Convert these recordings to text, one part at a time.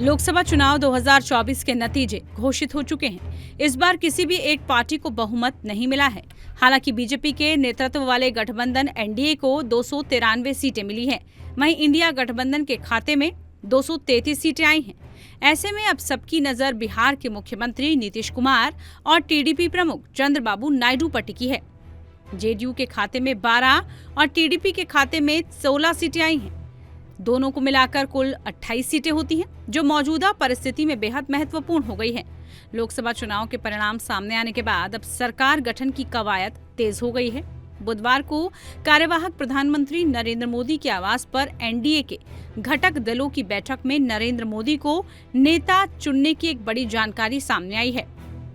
लोकसभा चुनाव 2024 के नतीजे घोषित हो चुके हैं। इस बार किसी भी एक पार्टी को बहुमत नहीं मिला है। हालांकि बीजेपी के नेतृत्व वाले गठबंधन एनडीए को 293 सीटें मिली हैं। वहीं इंडिया गठबंधन के खाते में 233 सीटें आई हैं। ऐसे में अब सबकी नजर बिहार के मुख्यमंत्री नीतीश कुमार और टीडीपी प्रमुख चंद्रबाबू नायडू पर टिकी है। जेडीयू के खाते में 12 और टीडीपी के खाते में 16 सीटें आई हैं। दोनों को मिलाकर कुल 28 सीटें होती हैं, जो मौजूदा परिस्थिति में बेहद महत्वपूर्ण हो गई है। लोकसभा चुनाव के परिणाम सामने आने के बाद अब सरकार गठन की कवायद तेज हो गई है। बुधवार को कार्यवाहक प्रधानमंत्री नरेंद्र मोदी के आवास पर एनडीए के घटक दलों की बैठक में नरेंद्र मोदी को नेता चुनने की एक बड़ी जानकारी सामने आई है।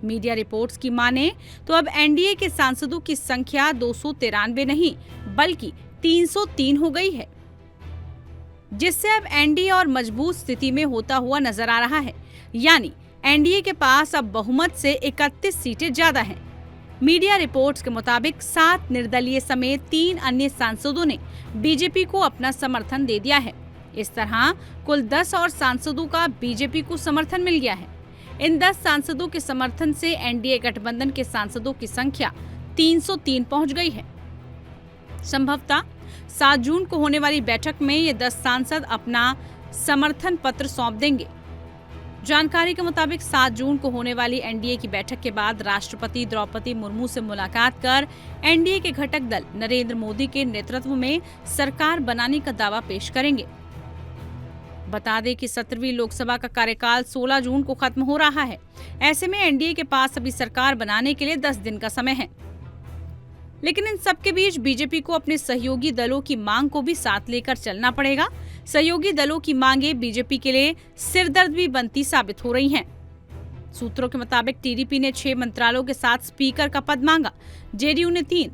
मीडिया रिपोर्ट्स की माने तो अब एनडीए के सांसदों की संख्या 293 नहीं बल्कि 303 हो गई है, जिससे अब एनडीए और मजबूत स्थिति में होता हुआ नजर आ रहा है। यानी एनडीए के पास अब बहुमत से 31 सीटें ज्यादा हैं। मीडिया रिपोर्ट्स के मुताबिक 7 निर्दलीय समेत 3 अन्य सांसदों ने बीजेपी को अपना समर्थन दे दिया है। इस तरह कुल 10 और सांसदों का बीजेपी को समर्थन मिल गया है। इन 10 सांसदों के समर्थन से एनडीए गठबंधन के सांसदों की संख्या 303 पहुंच गई है। संभवतः 7 जून को होने वाली बैठक में ये 10 सांसद अपना समर्थन पत्र सौंप देंगे। जानकारी के मुताबिक 7 जून को होने वाली एनडीए की बैठक के बाद राष्ट्रपति द्रौपदी मुर्मू से मुलाकात कर एनडीए के घटक दल नरेंद्र मोदी के नेतृत्व में सरकार बनाने का दावा पेश करेंगे। बता दें कि 17वीं लोकसभा का कार्यकाल 16 जून को खत्म हो रहा है। ऐसे में एनडीए के पास अभी सरकार बनाने के लिए 10 दिन का समय है। लेकिन इन सबके बीच बीजेपी को अपने सहयोगी दलों की मांग को भी साथ लेकर चलना पड़ेगा। सहयोगी दलों की मांगे बीजेपी के लिए सिरदर्द भी बनती साबित हो रही हैं। सूत्रों के मुताबिक टीडीपी ने 6 मंत्रालयों के साथ स्पीकर का पद मांगा। जेडीयू ने 3,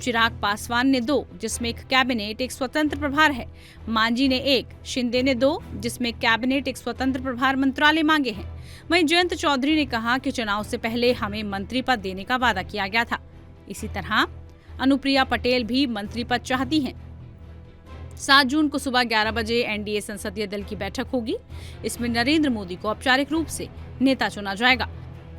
चिराग पासवान ने 2, जिसमें एक कैबिनेट एक स्वतंत्र प्रभार है। मांझी ने 1, शिंदे ने 2, जिसमें कैबिनेट एक स्वतंत्र प्रभार मंत्रालय मांगे हैं। वहीं जयंत चौधरी ने कहा कि चुनाव से पहले हमें मंत्री पद देने का वादा किया गया था। इसी तरह अनुप्रिया पटेल भी मंत्री पद चाहती हैं। 7 जून को सुबह 11 बजे एनडीए संसदीय दल की बैठक होगी। इसमें नरेंद्र मोदी को औपचारिक रूप से नेता चुना जाएगा।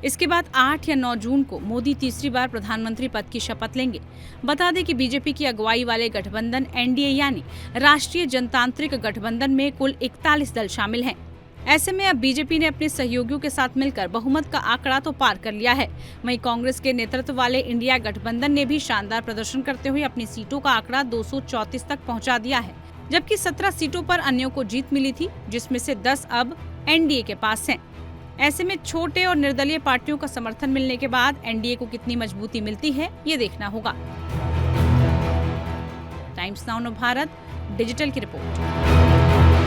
इसके बाद 8 या 9 जून को मोदी तीसरी बार प्रधानमंत्री पद की शपथ लेंगे। बता दें कि बीजेपी की अगुवाई वाले गठबंधन एनडीए यानी राष्ट्रीय जनतांत्रिक गठबंधन में कुल 41 दल शामिल हैं। ऐसे में अब बीजेपी ने अपने सहयोगियों के साथ मिलकर बहुमत का आंकड़ा तो पार कर लिया है। वहीं कांग्रेस के नेतृत्व वाले इंडिया गठबंधन ने भी शानदार प्रदर्शन करते हुए अपनी सीटों का आंकड़ा 234 तक पहुंचा दिया है, जबकि 17 सीटों पर अन्यों को जीत मिली थी, जिसमें से 10 अब एनडीए के पास हैं। ऐसे में छोटे और निर्दलीय पार्टियों का समर्थन मिलने के बाद एनडीए को कितनी मजबूती मिलती है, ये देखना होगा। टाइम्स नाउ भारत डिजिटल की रिपोर्ट।